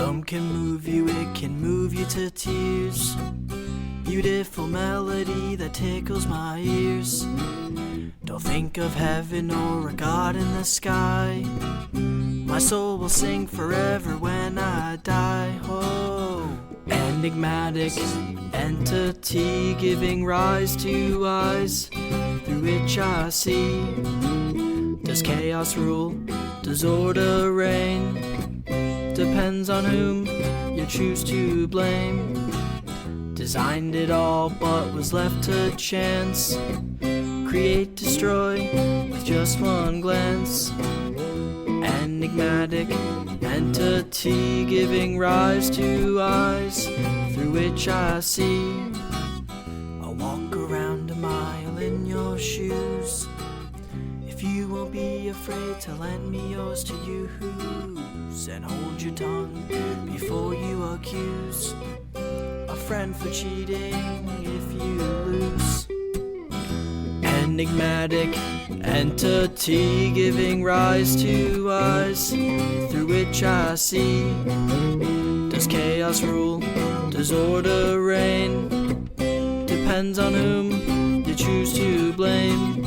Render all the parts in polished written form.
Rhythm can move you, it can move you to tears. Beautiful melody that tickles my ears. Don't think of heaven or a God in the sky. My soul will sing forever when I die. Oh, enigmatic entity giving rise to eyes through which I see. Does chaos rule? Does order reign? Depends on whom you choose to blame. Designed it all but was left to chance. Create, destroy with just one glance. Enigmatic entity giving rise to eyes through which I see. I'll walk around a mile in your shoes if you won't be afraid to lend me yours to use. And hold your tongue before you accuse a friend for cheating if you lose. Enigmatic entity giving rise to eyes through which I see. Does chaos rule? Does order reign? Depends on whom you choose to blame.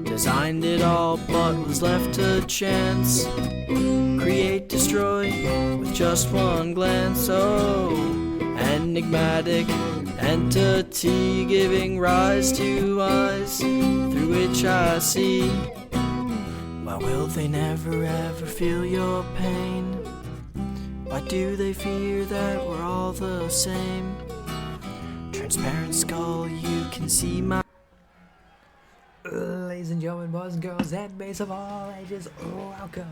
Designed it all but was left to chance. Create, destroy with just one glance. Oh, enigmatic entity giving rise to eyes through which I see. Why will they never ever feel your pain? Why do they fear that we're all the same? Transparent skull, you can see my... Ladies and gentlemen, boys and girls, and mates of all ages, welcome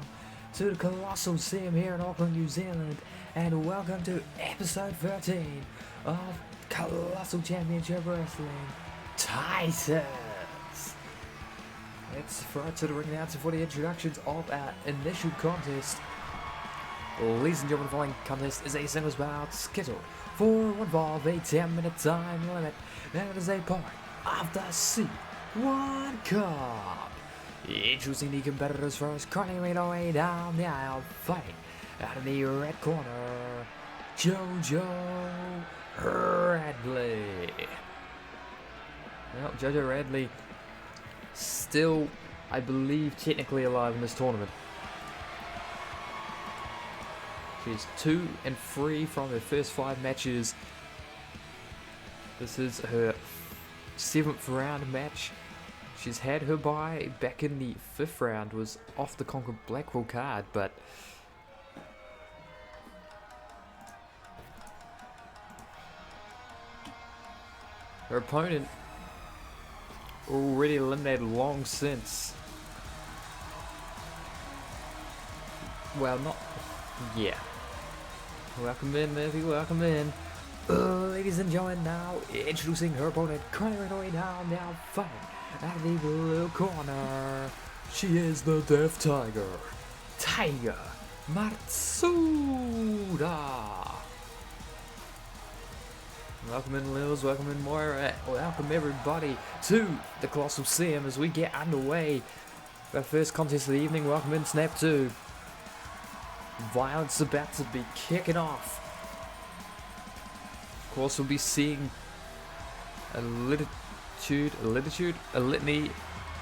to the Colossal here in Auckland, New Zealand, and welcome to episode 13 of Colossal Championship Wrestling Titans. Let's throw it to the ring announcer for the introductions of our initial contest. Ladies and gentlemen, the following contest is a singles bout scheduled for one fall of a 10-minute time limit, and it is a part of the C1 Cup. Introducing the competitors first, currently made our way down the aisle, fighting out of the red corner, JoJo Radley. Well, JoJo Radley still, I believe, technically alive in this tournament. She's 2-3 from her first 5 matches. This is her 7th round match. She's had her bye back in the 5th round, was off the Conquer Blackwell card, but her opponent already eliminated long since. Well, not... yeah. Welcome in, Murphy, welcome in. Ladies and gentlemen, now introducing her opponent, currently right away down, now fighting out of the blue corner. She is the Death Tiger, Tiger Matsuda. Welcome in, Lils, welcome in, Moira, welcome everybody to the Colossal Sim as we get underway. Our first contest of the evening, welcome in, Snap 2. Violence about to be kicking off. Of course, we'll be seeing a litany,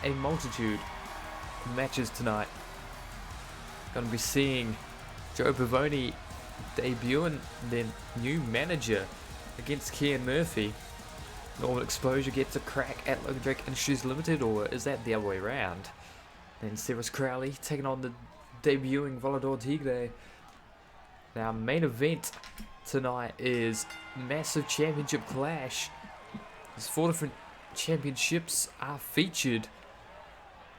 a multitude of matches tonight. Gonna be seeing Joe Pavoni debuting their new manager against Kean Murphy. Normal Exposure gets a crack at Logan Drake and Shoes Limited, or is that the other way around? Then Cyrus Crowley taking on the debuting Volador Tigre. Now, main event tonight is massive championship clash. There's 4 different championships are featured.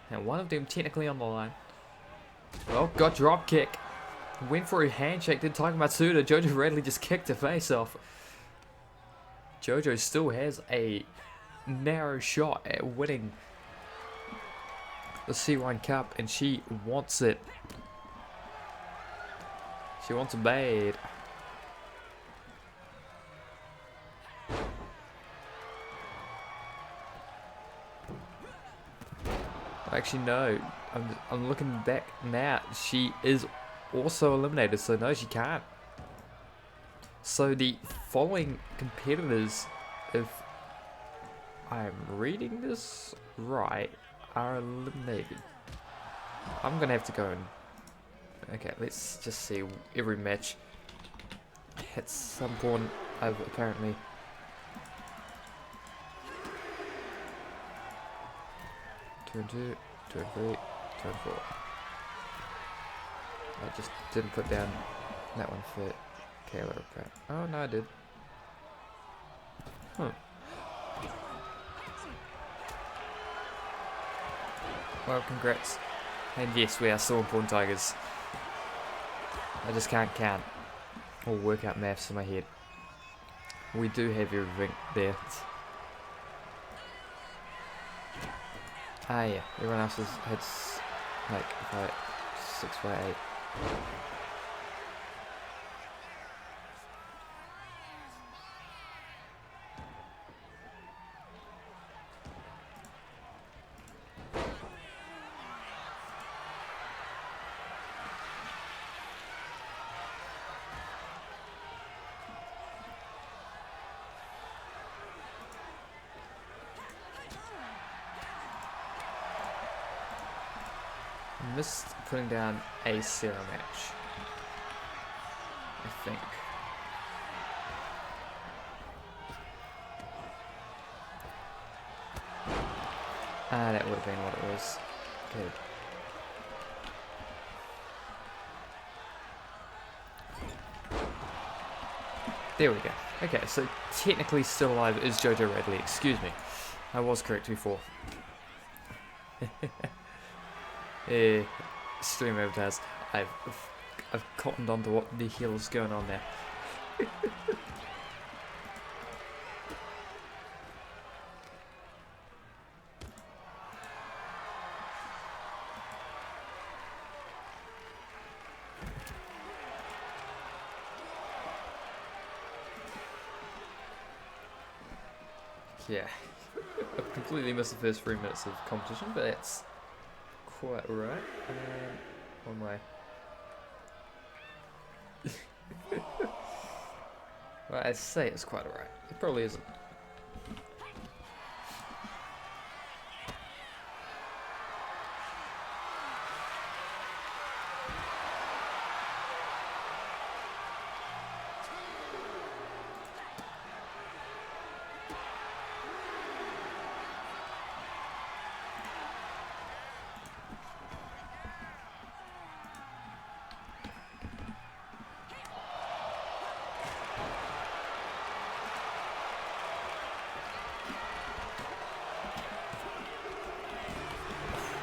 Now, one of them technically on the line. Well, got drop kick. Went for a handshake, did Tiger Matsuda. JoJo Radley just kicked her face off. JoJo still has a narrow shot at winning the C1 Cup, and she wants it. She wants it bad. Actually, no. I'm looking back now. She is also eliminated, so no, she can't So the following competitors, if I'm reading this right, are eliminated. I'm gonna have to go and... Okay, let's just see every match. At some point, I've apparently... Turn 2, turn 3, turn 4. I just didn't put down that one for Kayla. Oh no, I did. Huh. Well, congrats. And yes, we are still important Tigers. I just can't count or work out maths in my head. We do have everything there. Ah yeah, everyone else has like 6 by 8. Missed putting down a Sarah match, I think. Ah, that would have been what it was. Good. There we go. Okay, so technically still alive is Jojo Radley. Excuse me. I was correct before. Stream advertise. I've cottoned onto what the hell is going on there. Yeah, I've completely missed the first 3 minutes of competition, but that's quite alright. On my... well, I say it's quite alright. It probably isn't.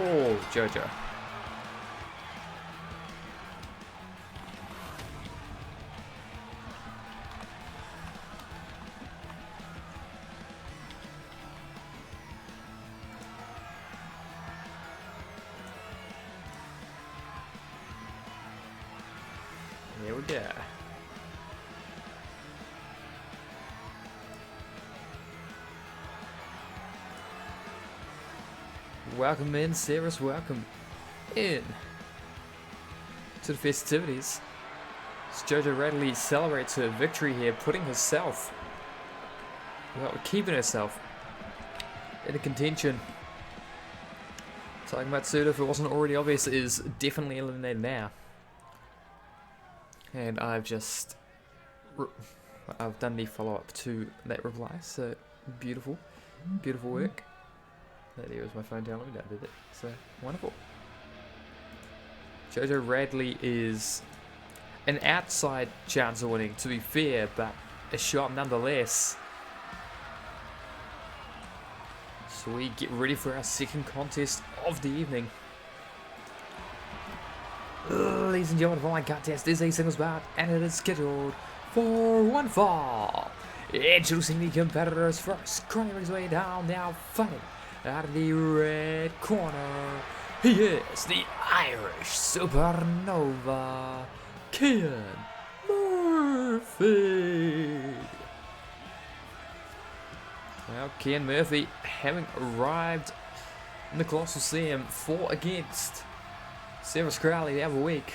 Oh, Jojo. Here we go. Welcome in, Sarah's welcome in to the festivities. As Jojo Radley celebrates her victory here, putting herself, well, keeping herself in a contention. Tiger Matsuda, if it wasn't already obvious, is definitely eliminated now. And I've done the follow-up to that reply, so beautiful, beautiful work. There was my phone telling me that I did it, so wonderful. Jojo Radley is an outside chance of winning, to be fair, but a shot nonetheless. So we get ready for our second contest of the evening. Ladies and gentlemen, the following contest is a singles bout, and it is scheduled for one fall. Introducing the competitors first, crawling his way down, now fighting out of the red corner. He is the Irish Supernova, Kian Murphy. Now, Kian Murphy, having arrived in the Colossal CM, fought against Sarah Crowley the other week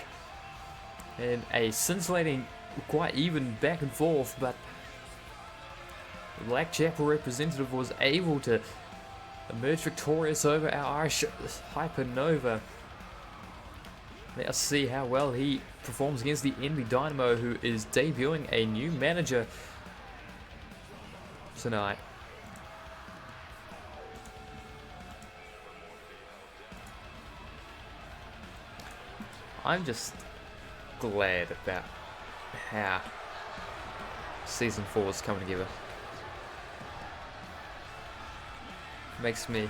in a scintillating quite even back and forth, but the Blackchapel representative was able to emerge victorious over our Irish Hypernova. Let's see how well he performs against the Envy Dynamo, who is debuting a new manager tonight. I'm just glad about how Season 4 is coming together. Makes me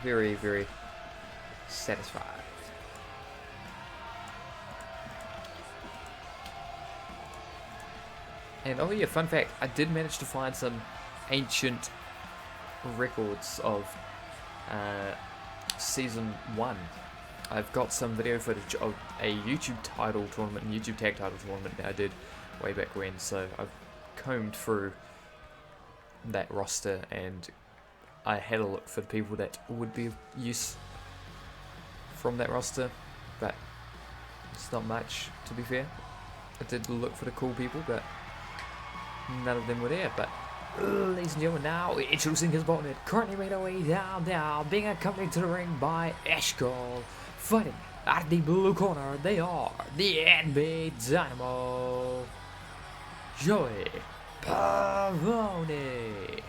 very, very satisfied. And oh yeah, fun fact, I did manage to find some ancient records of Season 1. I've got some video footage of a YouTube title tournament, and YouTube tag title tournament that I did way back when, so I've combed through that roster and I had a look for the people that would be of use from that roster, but it's not much, to be fair. I did look for the cool people, but none of them were there. But ladies and gentlemen, now introducing his opponent, currently made away down, being accompanied to the ring by Ashcall. Fighting at the blue corner, they are the NB Dynamo, Joey Pavone.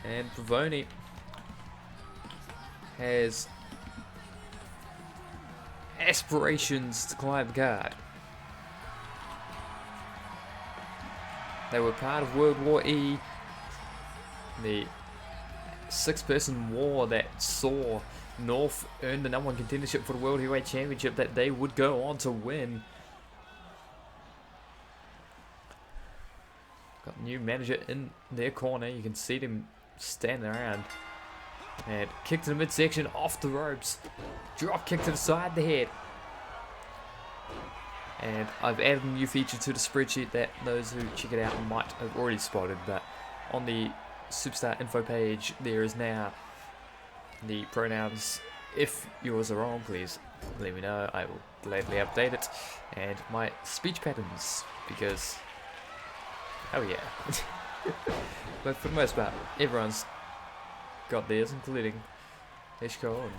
And Pavone has aspirations to climb the card. They were part of World War E, the 6-person war that saw North earn the #1 contendership for the World Heavyweight Championship that they would go on to win. Got a new manager in their corner. You can see them standing around. And kick to the midsection, off the ropes. Drop kick to the side of the head. And I've added a new feature to the spreadsheet that those who check it out might have already spotted, but on the Superstar info page there is now the pronouns. If yours are wrong, please let me know. I will gladly update it. And my speech patterns, because oh yeah. But for the most part, everyone's got theirs, including Ishko and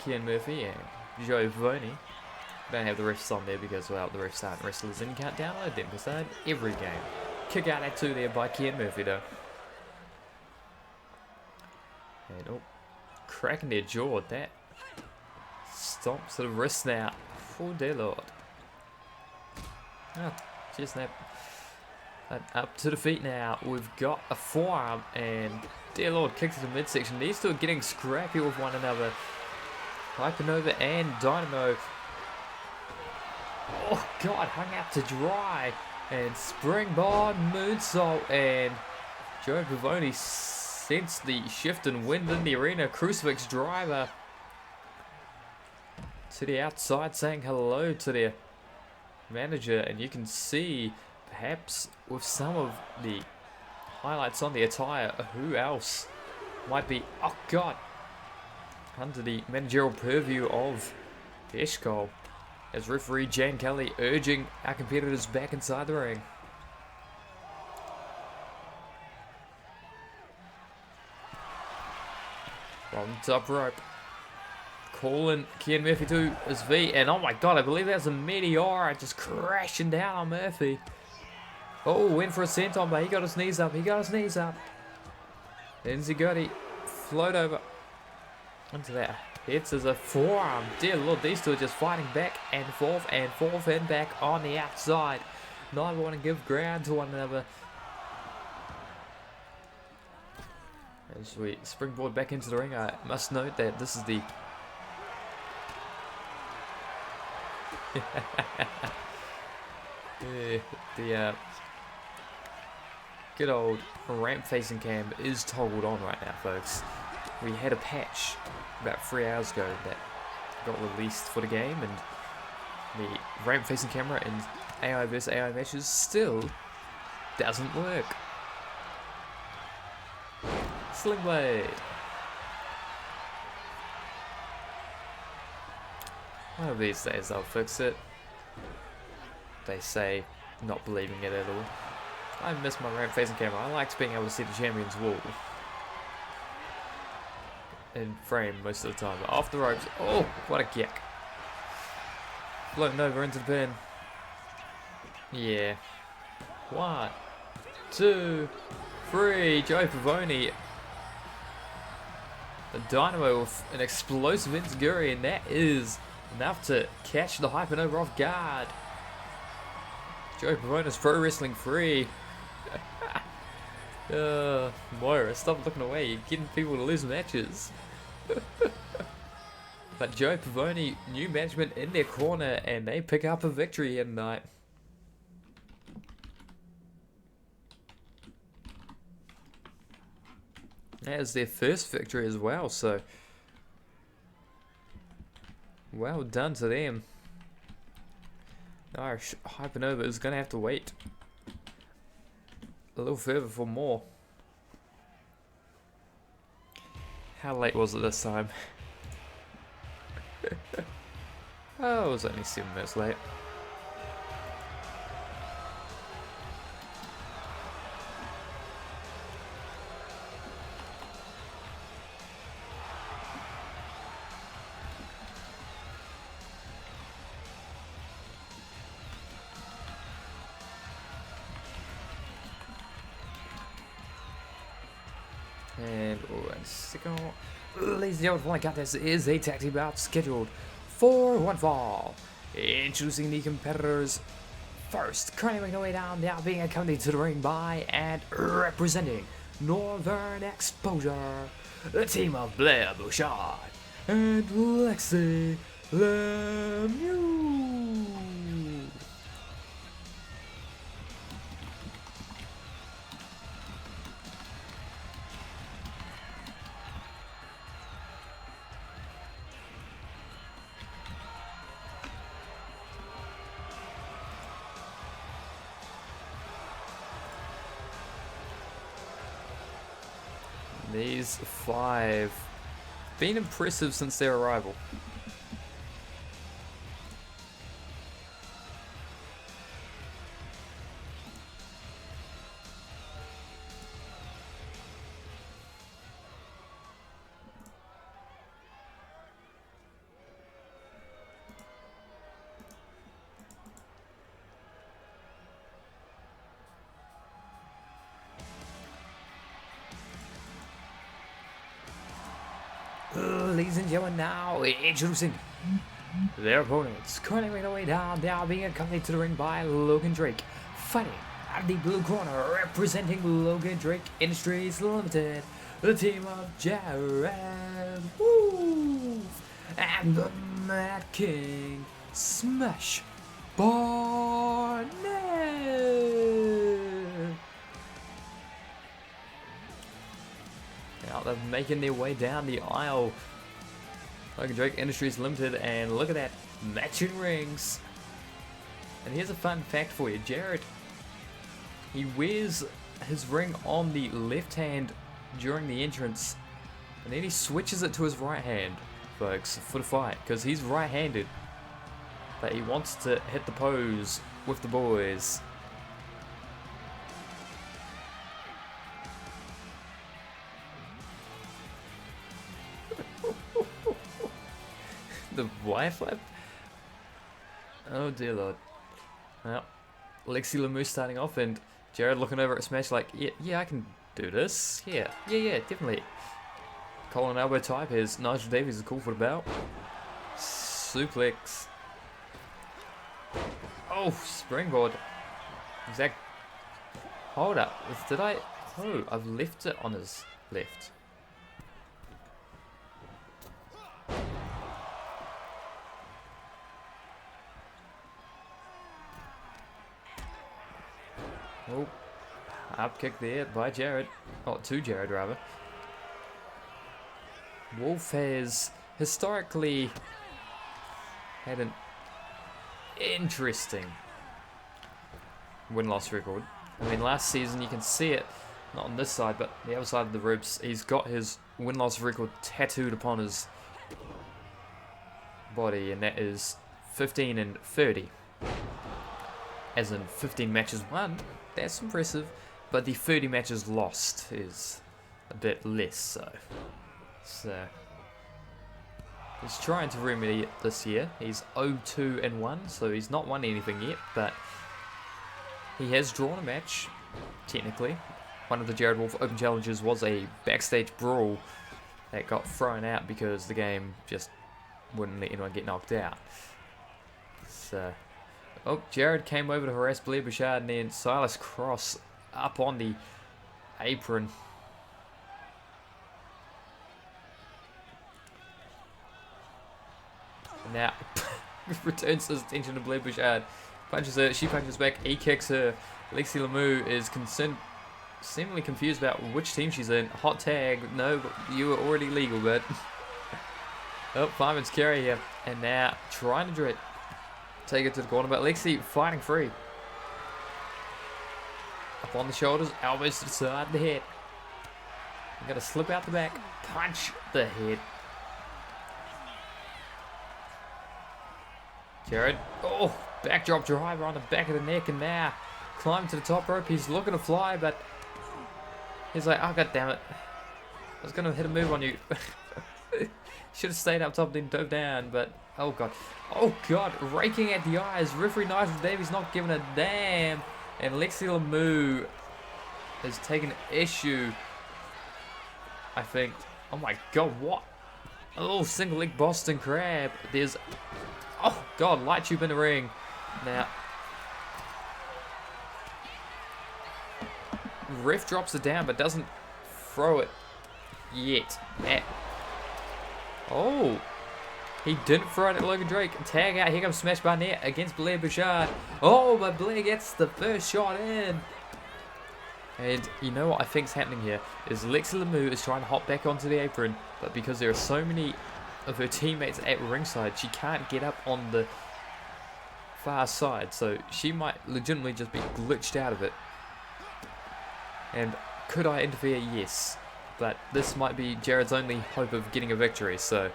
Kian Murphy and Joe Pavone. Don't have the refs on there because, well, the refs aren't wrestlers and you can't download them because they're in every game. Kick out at 2 there by Kian Murphy though. And oh, cracking their jaw. That stomps to the wrist now. Oh dear lord. Oh, just snap. And up to the feet now. We've got a forearm and dear lord, kick to the midsection. These two are getting scrappy with one another. Hypernova and Dynamo. Oh god, hung out to dry. And springboard moonsault, and Joe Pavone sensed the shift in wind in the arena. Crucifix driver to the outside, saying hello to their manager, and you can see perhaps with some of the highlights on the attire who else might be, oh god, under the managerial purview of Eshkol, as referee Jan Kelly urging our competitors back inside the ring. From the top rope, calling Kian Murphy to his feet, and oh my god, I believe that's a Meteora just crashing down on Murphy. Oh, went for a senton, but he got his knees up, Then Zigotti float over into that. Hits as a forearm. Dear lord, these two are just fighting back and forth and back on the outside. Neither want to give ground to one another. As we springboard back into the ring, I must note that this is the good old ramp facing cam is toggled on right now, folks. We had a patch about 3 hours ago that got released for the game, and the ramp facing camera in AI vs AI matches still doesn't work. Sling Blade. One of these days they'll fix it. They say, not believing it at all. I miss my ramp facing camera. I liked being able to see the champion's wall in frame most of the time. But off the ropes. Oh, what a kick. Floating over into the pin. Yeah. 1, 2, 3. Joe Pavoni. The Dynamo with an explosive Enziguri, and that is enough to catch the Hypernova off guard. Joe Pavona's pro wrestling free. Moira, stop looking away. You're getting people to lose matches. But Joe Pavoni, new management in their corner, and they pick up a victory here tonight. That is their first victory as well, so well done to them. Irish Hypernova is going to have to wait a little further for more. How late was it this time? Oh, it was only 7 minutes late. And one second. Ladies and gentlemen, like this is a tag team bout scheduled for one fall. Introducing the competitors first, currently making their way down, now being accompanied to the ring by and representing Northern Exposure, the team of Blair Bouchard and Lexi Lemieux. These 5 been impressive since their arrival. Ladies and gentlemen, now introducing their opponents. Currently making their way down, now being accompanied to the ring by Logan Drake. Fighting out of the blue corner, representing Logan Drake Industries Limited, the team of Jared Wolf and the Mad King Smash Barnett. Now they're making their way down the aisle. Logan Drake Industries Limited, and look at that, matching rings. And here's a fun fact for you. Jared, he wears his ring on the left hand during the entrance, and then he switches it to his right hand, folks, for the fight, because he's right-handed. But he wants to hit the pose with the boys. The Y flip? Oh dear lord. Well, Lexi Lemieux starting off, and Jared looking over at Smash like, yeah, I can do this. Yeah, definitely. Colin elbow type. Here's Nigel Davies, a call for the belt. Suplex. Oh, springboard. Exact. Hold up. Did I? Oh, I've left it on his left. Oh, up kick there by Jared. Oh, to Jared rather. Wolf has historically had an interesting win-loss record. I mean, last season you can see it Not on this side, but the other side of the ribs. He's got his win-loss record tattooed upon his body, and that is 15 and 30. As in 15 matches won. That's impressive. But the 30 matches lost is a bit less so. So he's trying to remedy it this year. He's 0-2 and 1, so he's not won anything yet, but he has drawn a match, technically. One of the Jared Wolf Open Challenges was a backstage brawl that got thrown out because the game just wouldn't let anyone get knocked out. So, oh, Jared came over to harass Blair Bouchard, and then Silas Cross up on the apron. Now, returns his attention to Blair Bouchard. Punches her, she punches back, he kicks her. Lexi Lamu is concerned, seemingly confused about which team she's in. Hot tag, no, but you were already legal, but... Oh, fireman's carry here. And now, trying to take it to the corner, but Lexi fighting free. Up on the shoulders, elbows to the side, the head. You gotta slip out the back, punch the head. Jared, oh, backdrop driver on the back of the neck, and now climbing to the top rope. He's looking to fly, but he's like, oh, god damn it. I was gonna hit a move on you. Should have stayed up top, then dove down, but oh god. Oh god, raking at the eyes. Referee Nigel Davies not giving a damn. And Lexi Lamu has taken issue, I think. Oh my god, what? Oh, single leg Boston Crab. There's, oh god, light tube in the ring. Now, ref drops it down but doesn't throw it yet. Oh, he didn't throw it at Logan Drake. Tag out. Here comes Smash Barnett against Blair Bouchard. Oh, but Blair gets the first shot in. And you know what I think's happening here is Lexi Lamu is trying to hop back onto the apron, but because there are so many of her teammates at ringside, she can't get up on the far side. So she might legitimately just be glitched out of it. And could I interfere? Yes. But this might be Jared's only hope of getting a victory, so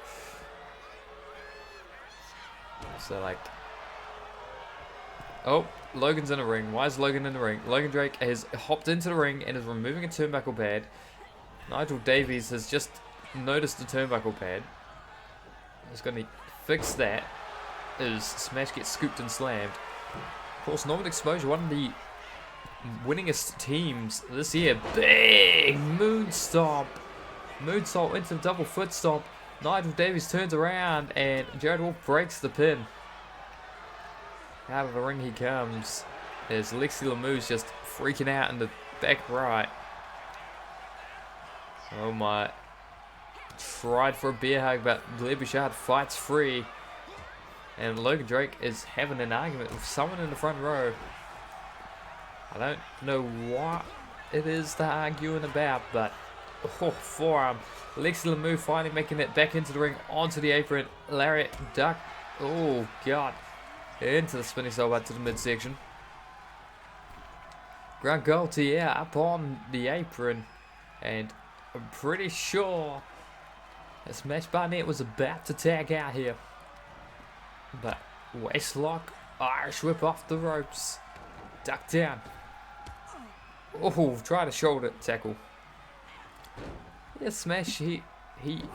like, oh, Logan's in the ring. Why is Logan in the ring? Logan Drake has hopped into the ring and is removing a turnbuckle pad. Nigel Davies has just noticed the turnbuckle pad. He's going to fix that as Smash gets scooped and slammed. Of course, Norman Exposure, one of the winningest teams this year. Big moonsault into the double foot stomp. Nigel Davies turns around and Jared Wolf breaks the pin. Out of the ring he comes as Lexi Lamu's just freaking out in the back right. Oh my. Tried for a bear hug, but Blair Bouchard fights free. And Logan Drake is having an argument with someone in the front row. I don't know what it is they're arguing about, but oh, forearm. Lexi Lamu finally making it back into the ring, onto the apron. Lariat, duck. Oh, God. Into the spinning elbow to the midsection. Grant Gaultier up on the apron. And I'm pretty sure that Smash Barnett was about to tag out here. But waistlock, Irish whip off the ropes. Duck down. Oh, try to shoulder tackle. Yeah, Smash, he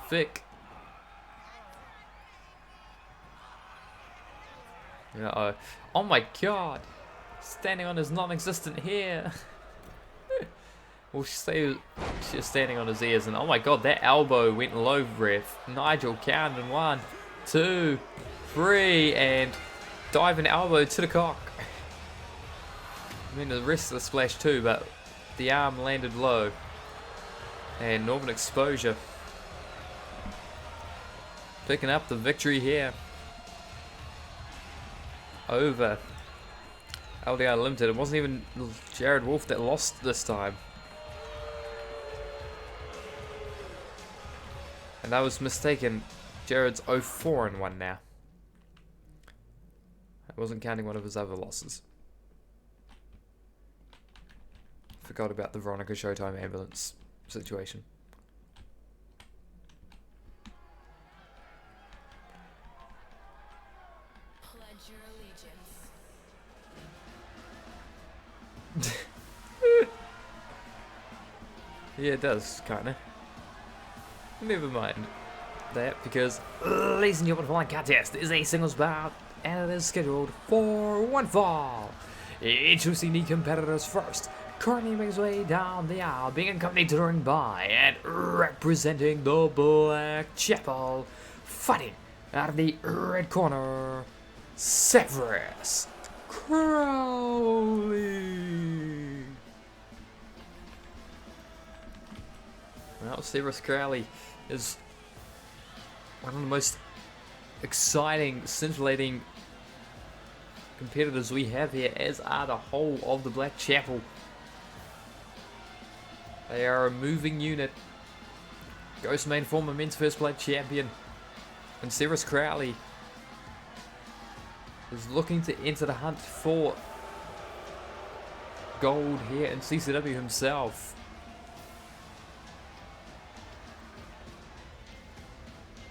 thick. Uh-oh. Oh my god. Standing on his non-existent hair. We'll say she's standing on his ears, and oh my god, that elbow went low, ref. Nigel counting 1, 2, 3, and diving elbow to the cock. I mean, the rest of the splash too, but the arm landed low. And Norman Exposure picking up the victory here over LDR Limited. It wasn't even Jared Wolf that lost this time. And I was mistaken. Jared's 0-4-1 now. I wasn't counting one of his other losses. Forgot about the Veronica Showtime ambulance situation. Pledge your allegiance. Yeah, it does, kinda. Never mind that, because, ladies and gentlemen, flying contest is a singles bout, and it is scheduled for one fall. Introducing the competitors first. Currently makes his way down the aisle, being accompanied to the ring by and representing the Black Chapel, fighting out of the red corner, Severus Crowley. Well, Severus Crowley is one of the most exciting, scintillating competitors we have here, as are the whole of the Black Chapel. They are a moving unit. Ghostman, former men's first plate champion, and Severus Crowley is looking to enter the hunt for gold here in CCW himself.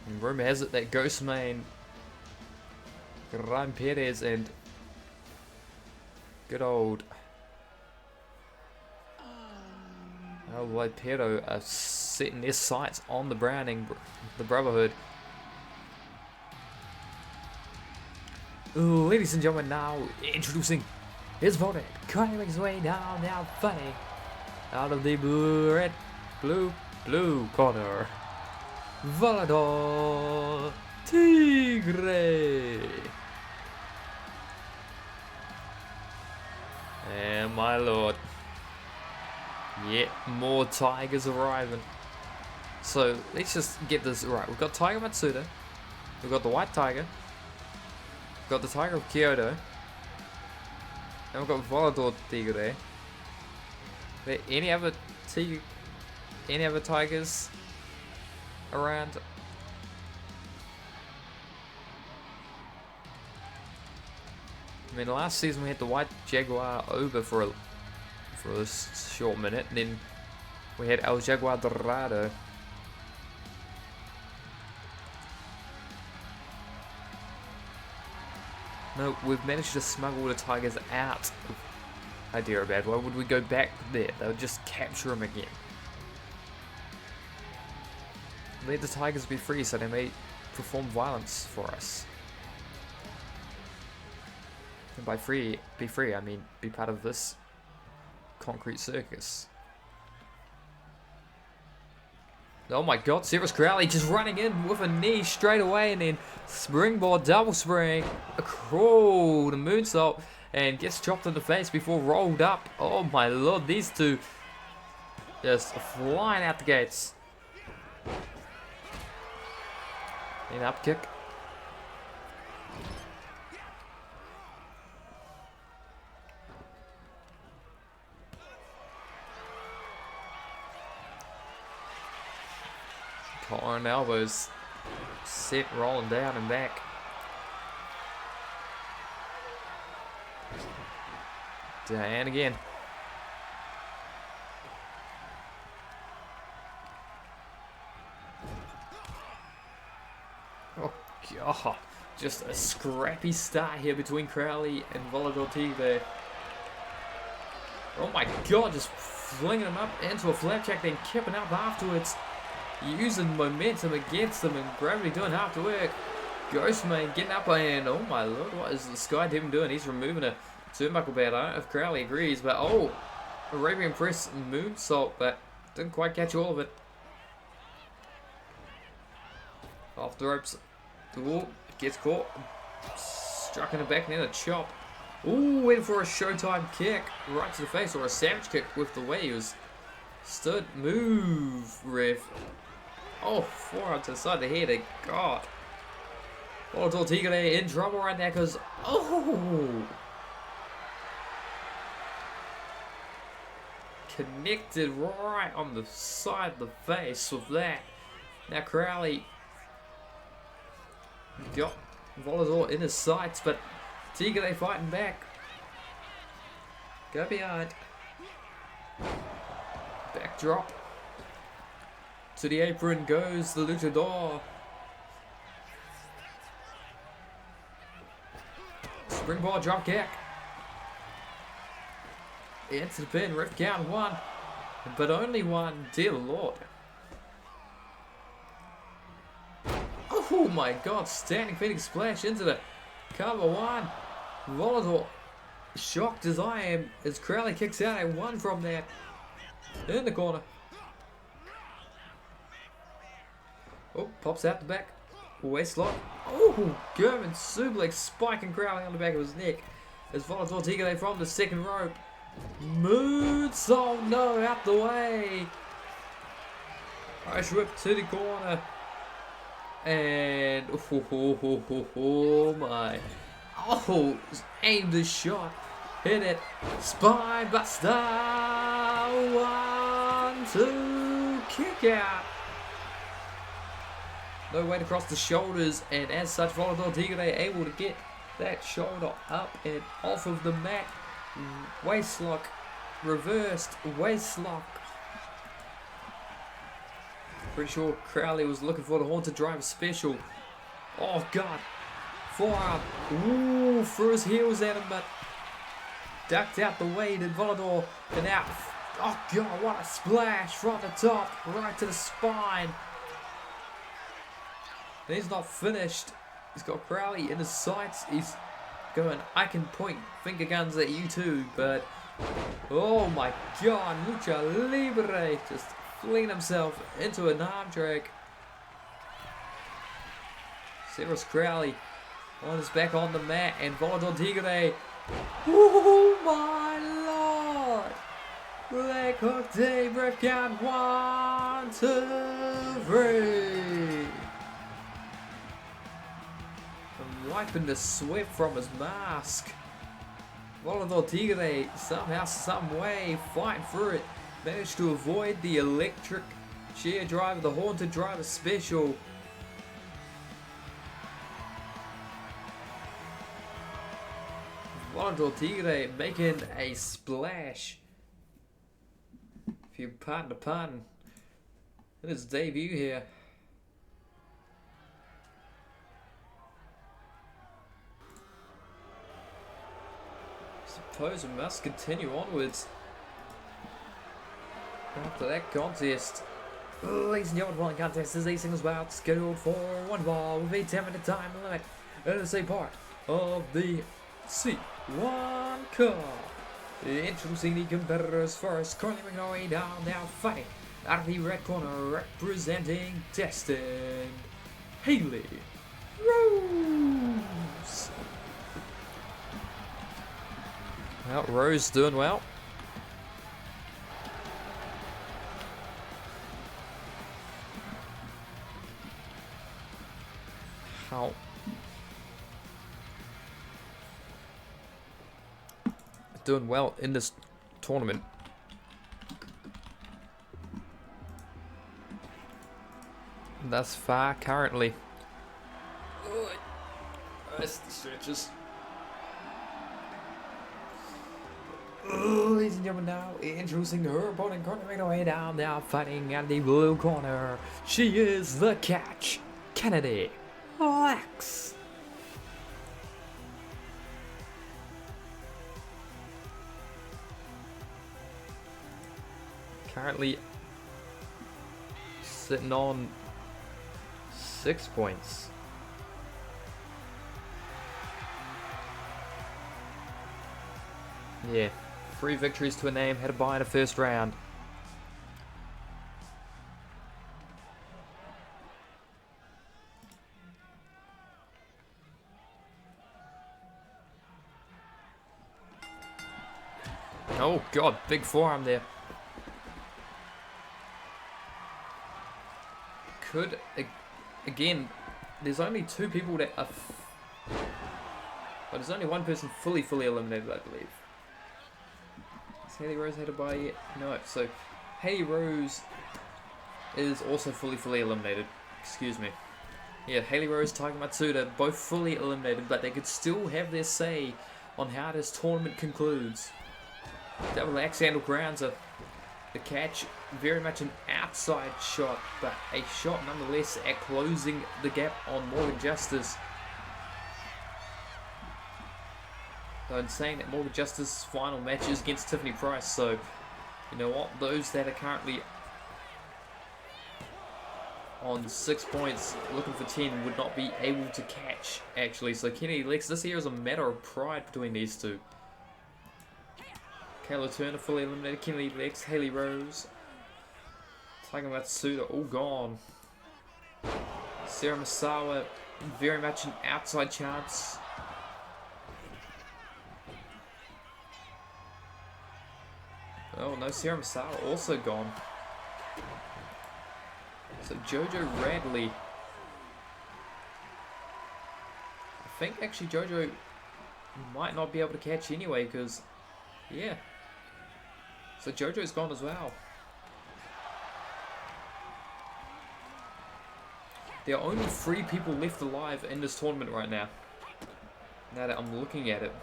And rumor has it that Ghostman, Ram Perez, and good old Pero are setting their sights on the Browning, the Brotherhood. Ladies and gentlemen, now introducing his opponent, currently making his way down, now fighting out of the blue corner, Volador Tigre. And my lord, yet more tigers arriving. So let's just get this right. We've got Tiger Matsuda, we've got the White Tiger, we've got the Tiger of Kyoto, and we've got Volador Tigre. Are there any other tigers around? I mean, last season we had the White Jaguar over for a short minute, and then we had El Jaguar Dorado. No, we've managed to smuggle the tigers out of Hyderabad. Why would we go back there? They would just capture them again. Let the tigers be free so they may perform violence for us. And by be free, I mean be part of this concrete circus. Oh my god, Severus Crowley just running in with a knee straight away, and then springboard double spring, a crawl, the moonsault, and gets chopped in the face before rolled up. Oh my lord, these two just flying out the gates. An up kick. Collar and elbows set, rolling down and back. And again. Oh god, just a scrappy start here between Crowley and Volador Tigre. Oh my god, just flinging him up into a flapjack, then kipping up afterwards. Using momentum against them, and gravity doing half the work. Ghostman getting up, and oh my lord, what is the Sky Demon doing? He's removing a turnbuckle pad. I don't know if Crowley agrees, but oh, Arabian Press moonsault, but didn't quite catch all of it. Off the ropes. Ooh, gets caught. Struck in the back, and then a chop. Ooh, went for a Showtime kick right to the face, or a savage kick with the way he was stood. Move, ref. Oh, forearm to the side of the head. God. Volador Tigre in trouble right now because, oh, connected right on the side of the face with that. Now Crowley got Volador in his sights, but Tigre fighting back. Go behind. Backdrop. To the apron goes the luchador. Springboard drop kick. Into the pin, ref count 1. But only 1, dear lord. Oh my god, standing Phoenix splash into the cover 1. Volatile, shocked as I am, as Crowley kicks out a 1 from there. In the corner. Oh, pops out the back. Waist lock. Oh, German suplex spiking Crowley on the back of his neck. As Volatile Tigre from the second rope. Moonsault, no, out the way. Irish whip to the corner. And oh my. Oh, aimed the shot. Hit it. Spine buster. 1, 2, kick out. No weight across the shoulders, and as such, Volador Tigre able to get that shoulder up and off of the mat. Waist lock, reversed waist lock. Pretty sure Crowley was looking for the Haunted Driver special. Oh god, forearm. Ooh, threw his heels at him, but ducked out the way. Did Volador, and out. Oh god, what a splash from the top, right to the spine. And he's not finished. He's got Crowley in his sights. He's going, I can point finger guns at you too, but oh my god, Lucha Libre just flinging himself into an arm drag. Severus Crowley on his back on the mat, and Volador Tigre. Oh my lord! Leg hook, Dave, ref count 1, 2, 3. Wiping the sweat from his mask. Volador Tigre somehow, some way, fighting through it, managed to avoid the electric chair driver, the Haunted Driver special. Volador Tigre making a splash, if you pardon the pun, in his debut here. Suppose we must continue onwards after that contest. Ladies and gentlemen, one contest is a singles bout scheduled for 1 ball with a 10-minute time limit. It is a part of the C1 Cup. Introducing the competitors first, currently making our way down, now fighting out of the red corner, representing Destined, Haley Rose. Well, Rose doing well. How? Doing well in this tournament. Thus far, currently. That's the stretches. Ladies and gentlemen, now introducing her opponent, currently making her way down, now fighting at the blue corner. She is the Catch, Kennedy Lex. Currently sitting on 6 points. Yeah. 3 victories to a name, had a bye in the first round. Oh god, big forearm there. Could, again, there's only 2 people that are, but there's only 1 person fully eliminated, I believe. Haley Rose had a bye yet? No. So Haley Rose is also fully eliminated. Excuse me. Yeah, Haley Rose, Tiger Matsuda, both fully eliminated, but they could still have their say on how this tournament concludes. Double Axe Handle Grounds, the Catch very much an outside shot, but a shot nonetheless at closing the gap on Morgan Justice. So in saying that Morgan Justice's final match is against Tiffany Price, so you know what, those that are currently on 6 points looking for 10 would not be able to catch actually. So Kennedy Lex, this here is a matter of pride between these two. Kayla Turner fully eliminated, Kennedy Lex, Haley Rose, Tiger Matsuda all gone. Sarah Misawa very much an outside chance. Oh no, Sarah Misawa also gone. So Jojo Radley. I think actually Jojo might not be able to catch anyway, because yeah. So Jojo's gone as well. There are only 3 people left alive in this tournament right now. Now that I'm looking at it.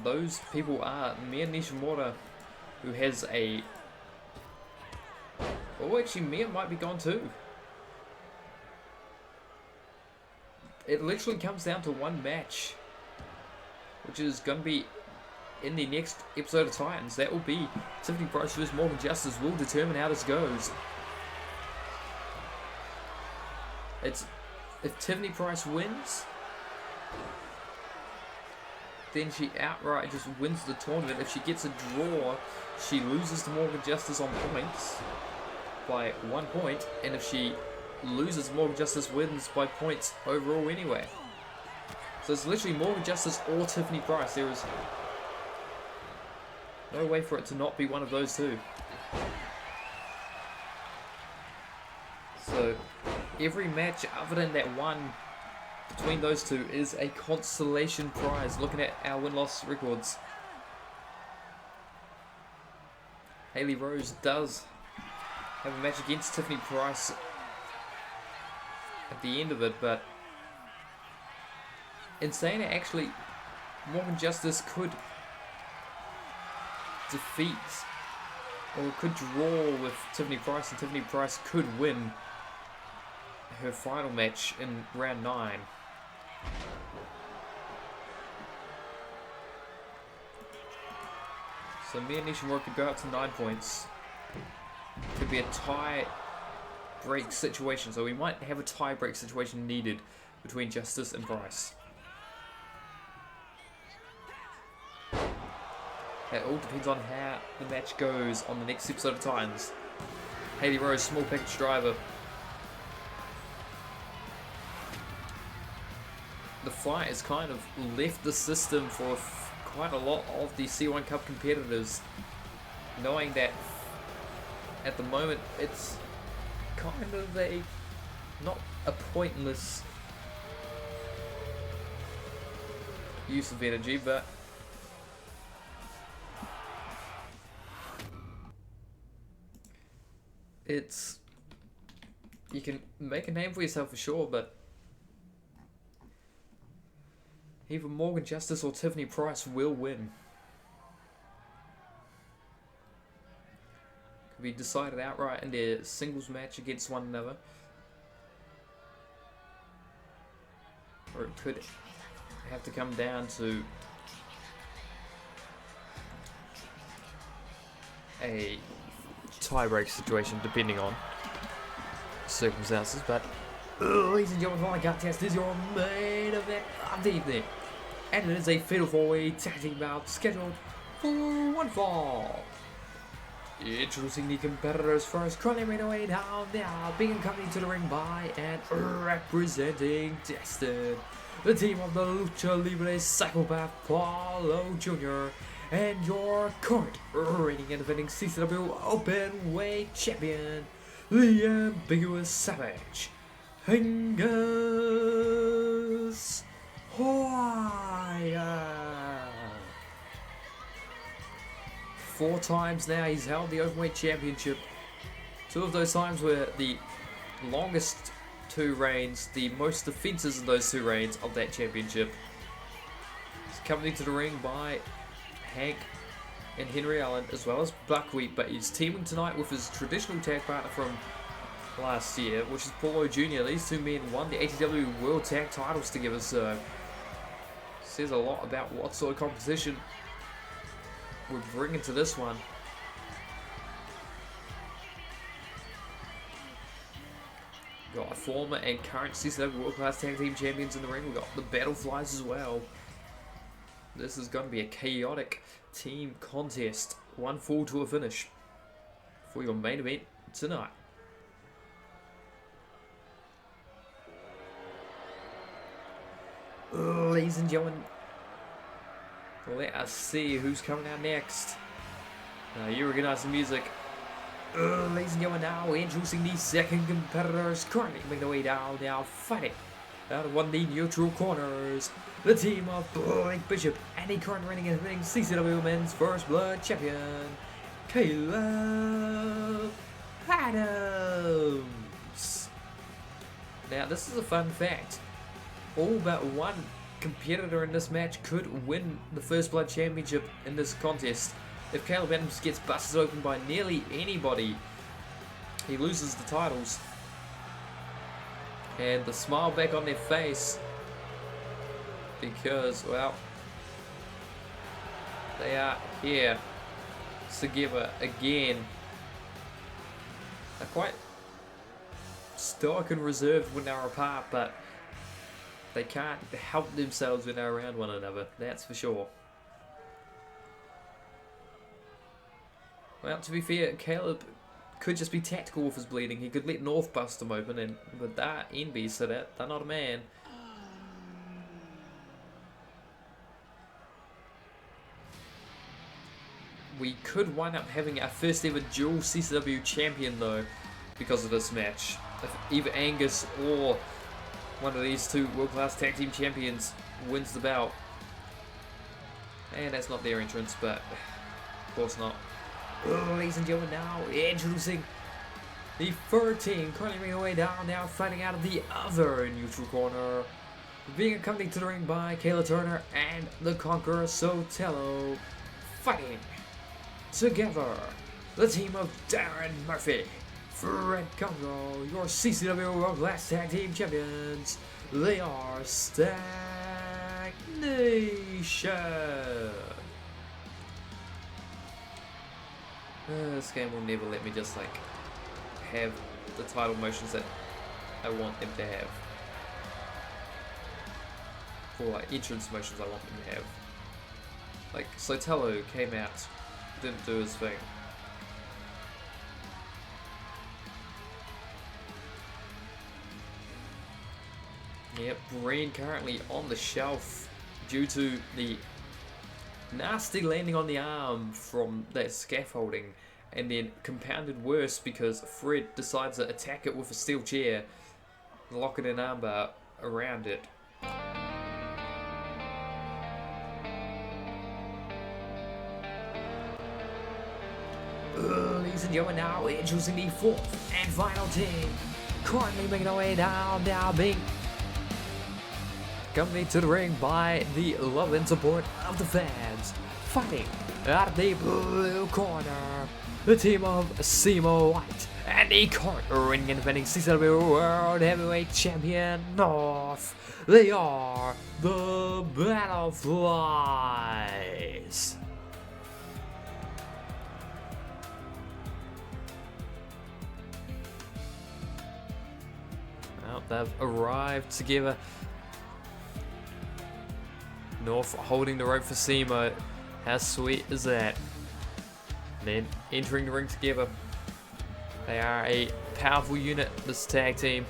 Those people are Mia Nishimura, who has a... Oh, actually Mia might be gone too. It literally comes down to one match, which is going to be in the next episode of Titans. That will be Tiffany Price vs Morgan Justice. Will determine how this goes. It's if Tiffany Price wins, then she outright just wins the tournament. If she gets a draw, she loses to Morgan Justice on points by 1 point, and if she loses, Morgan Justice wins by points overall anyway. So it's literally Morgan Justice or Tiffany Price. There is no way for it to not be one of those two. So every match other than that one between those two is a consolation prize. Looking at our win-loss records, Haley Rose does have a match against Tiffany Price at the end of it, but in saying it, actually Morgan Justice could defeat or could draw with Tiffany Price, and Tiffany Price could win her final match in round 9. So Mia Nishimura could go up to 9 points. Could be a tie break situation, so we might have a tie break situation needed between Justice and Price. It all depends on how the match goes on the next episode of Titans. Haley Rose, small package driver. The fight has kind of left the system for quite a lot of the C1 Cup competitors, knowing that at the moment it's kind of a, not a pointless use of energy, but it's, you can make a name for yourself for sure, but either Morgan Justice or Tiffany Price will win. Could be decided outright in their singles match against one another, or it could have to come down to a tie-break situation depending on circumstances. But ladies and gentlemen, my contest is your main event of the evening, and it is a fatal 4-way tag team bout scheduled for one fall. Introducing the competitors first, currently made their way down now, being accompanied to the ring by and representing Destin, the team of the Lucha Libre Psychopath Paulo Jr. and your current reigning and defending CCW Openweight Champion, the Ambiguous Savage, Angus Hoya. 4 times now he's held the Openweight Championship. 2 of those times were the longest 2 reigns, the most defenses in those 2 reigns of that championship. He's coming into the ring by Hank and Henry Allen, as well as Buckwheat, but he's teaming tonight with his traditional tag partner from last year, which is Paulo Jr. These two men won the ATW World Tag titles together, so says a lot about what sort of competition we're bringing to this one. Got a former and current CCW World Class Tag Team Champions in the ring. We've got the Battleflies as well. This is going to be a chaotic team contest. One fall to a finish for your main event tonight. Ladies and gentlemen, let us see who's coming out next. You recognize the music. Ladies and gentlemen, now introducing the second competitors currently making their way down, now fighting out of one of the neutral corners. The team of Blake Bishop and the current reigning and defending CCW Men's First Blood Champion, Caleb Adams. Now, this is a fun fact. All but one competitor in this match could win the First Blood Championship in this contest. If Caleb Adams gets busted open by nearly anybody, he loses the titles. And the smile back on their face, because, well, they are here together again. They're quite stoic and reserved when they're apart, but they can't help themselves when they're around one another, that's for sure. Well, to be fair, Caleb could just be tactical with his bleeding. He could let North bust him open, but that NB, so that they're not a man. We could wind up having our first ever dual CCW champion though, because of this match. If either Angus or one of these two World Class Tag Team Champions wins the belt. And that's not their entrance, but of course not. Ladies and gentlemen, now introducing the third team, currently making their way down, now fighting out of the other neutral corner, being accompanied to the ring by Kayla Turner and the Conqueror Sotelo, fighting together the team of Darren Murphy, Fred Congo, your CCW World Class Tag Team Champions. They are Stagnation. This game will never let me just like have the title motions that I want them to have. For like entrance motions I want them to have. Like Sotelo came out, didn't do his thing. Yep, Breen currently on the shelf due to the nasty landing on the arm from that scaffolding, and then compounded worse because Fred decides to attack it with a steel chair, locking an armbar around it. Ladies and gentlemen, now introducing the fourth and final team, currently making their way down, now being accompanied to the ring by the love and support of the fans, fighting out of the blue corner, the team of Simo White and the current reigning and defending CCW World Heavyweight Champion North. They are the Battleflies. Well, they've arrived together. North holding the rope for Simo. How sweet is that? And then entering the ring together. They are a powerful unit, this tag team.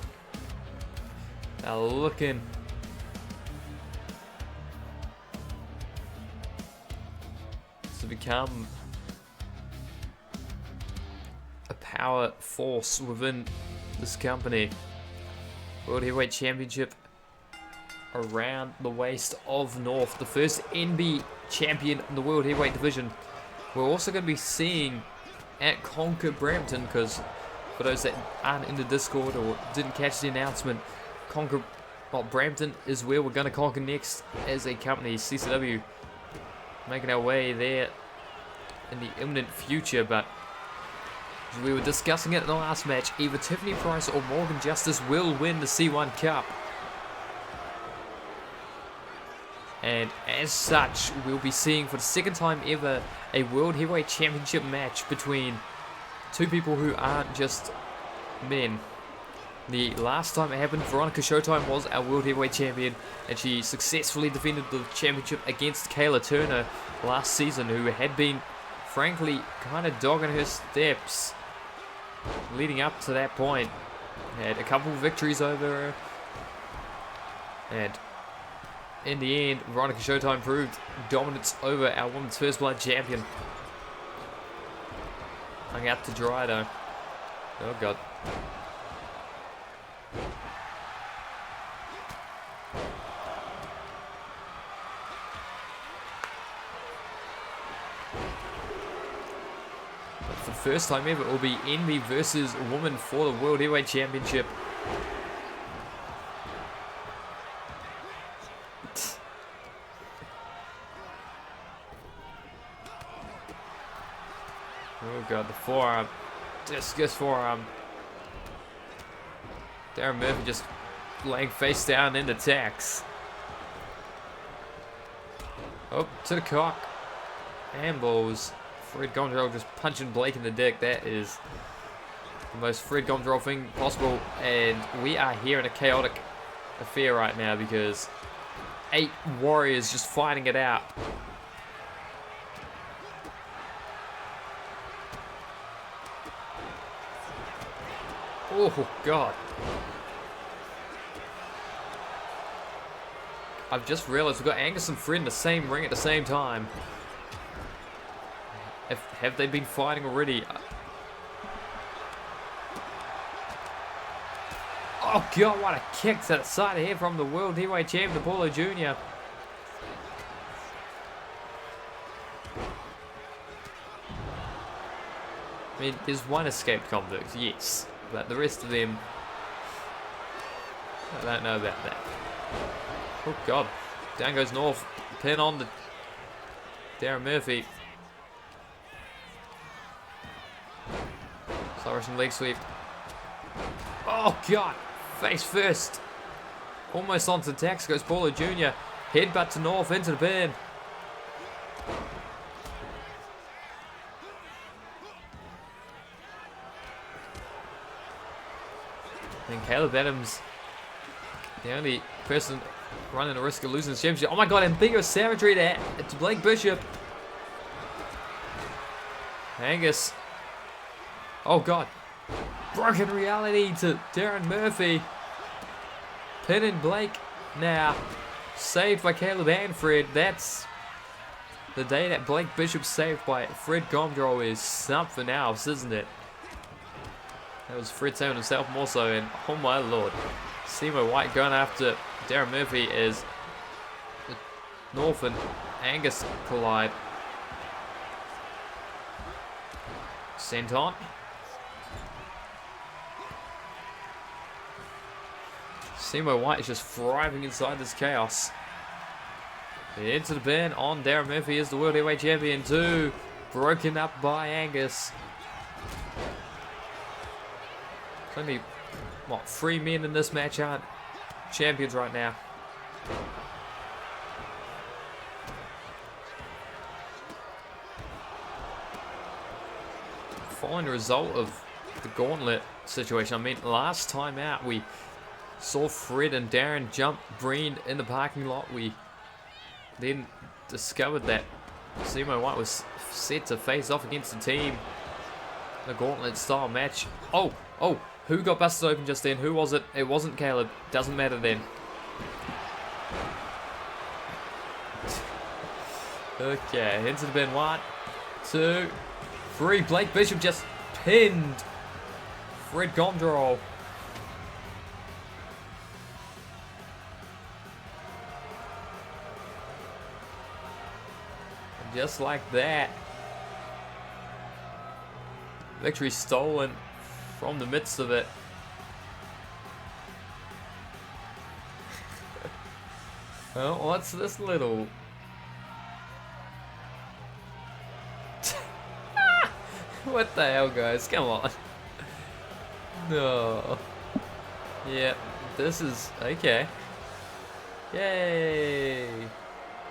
They're looking to become a power force within this company. World Heavyweight Championship around the waist of North, the first NB champion in the World Heavyweight division. We're also going to be seeing at Conquer Brampton, because for those that aren't in the Discord or didn't catch the announcement, Brampton is where we're going to conquer next as a company, CCW. making our way there in the imminent future, but as we were discussing it in the last match, either Tiffany Price or Morgan Justice will win the C1 Cup. And as such, we'll be seeing for the second time ever a World Heavyweight Championship match between two people who aren't just men. The last time it happened, Veronica Showtime was our World Heavyweight Champion, and she successfully defended the championship against Kayla Turner last season, who had been, frankly, kind of dogging her steps leading up to that point. Had a couple victories over her, and in the end, Veronica Showtime proved dominance over our Women's First Blood champion. Hung out to dry though. Oh god. But for the first time ever, it will be Envy versus Woman for the World Heavyweight Championship. Oh god, the forearm. Discus forearm. Darren Murphy just laying face down in attacks. Oh, to the cock. Handballs. Fred Gondrel just punching Blake in the dick. That is the most Fred Gondrel thing possible. And we are here in a chaotic affair right now because 8 warriors just fighting it out. Oh, God. I've just realized we've got Angus and Fred in the same ring at the same time. Have they been fighting already? Oh, God, what a kick to the side of here from the World Heavyweight Champion, Apollo Jr. I mean, there's one escaped convict, yes. But the rest of them, I don't know about that. Oh god, down goes North, pin on the Darren Murphy. Russian leg sweep. Oh god, face first. Almost onto the tax goes Paulo Jr. Headbutt to North into the pin. And Caleb Adams, the only person running the risk of losing the championship. Oh my god, ambiguous savagery there to Blake Bishop. Angus. Oh god. Broken reality to Darren Murphy. Pinning Blake now. Saved by Caleb and Fred. That's the day that Blake Bishop saved by Fred Gomdrow is something else, isn't it? That was Fred saving himself more so, and oh my lord. Seymour White going after Darren Murphy as North and Angus collide. Sent on. Seymour White is just thriving inside this chaos. Into the pin on Darren Murphy is the World Heavyweight Champion too. Broken up by Angus. There's only, what, 3 men in this match aren't champions right now. Following the result of the gauntlet situation, I mean, last time out we saw Fred and Darren jump Breen in the parking lot. We then discovered that Seymour White was set to face off against the team in a gauntlet style match. Oh, who got busted open just then? Who was it? It wasn't Caleb. Doesn't matter then. Okay, into the bin. 1, 2, 3. Blake Bishop just pinned Fred Gondrel. Just like that. Victory stolen from the midst of it. Well, what's this little What the hell, guys? Come on. No. Yeah, this is okay. Yay!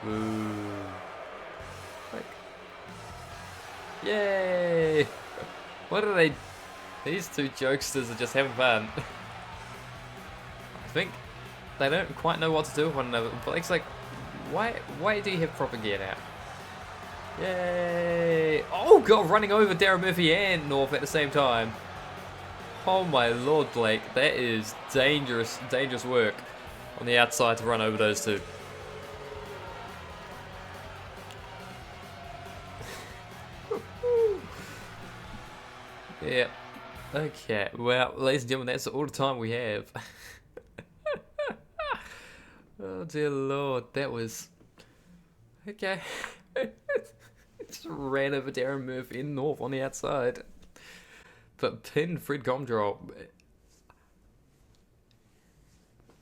Woo! Like, yay! What are they? These two jokesters are just having fun. I think they don't quite know what to do with one another. Blake's like, why do you have proper gear now? Yay! Oh god, running over Darren Murphy and North at the same time. Oh my lord, Blake, that is dangerous work on the outside to run over those two. Yeah. Okay, well, ladies and gentlemen, that's all the time we have. Oh dear lord, that was... Okay. Just ran over Darren Murphy in North on the outside. But pinned Fred Gomdrol.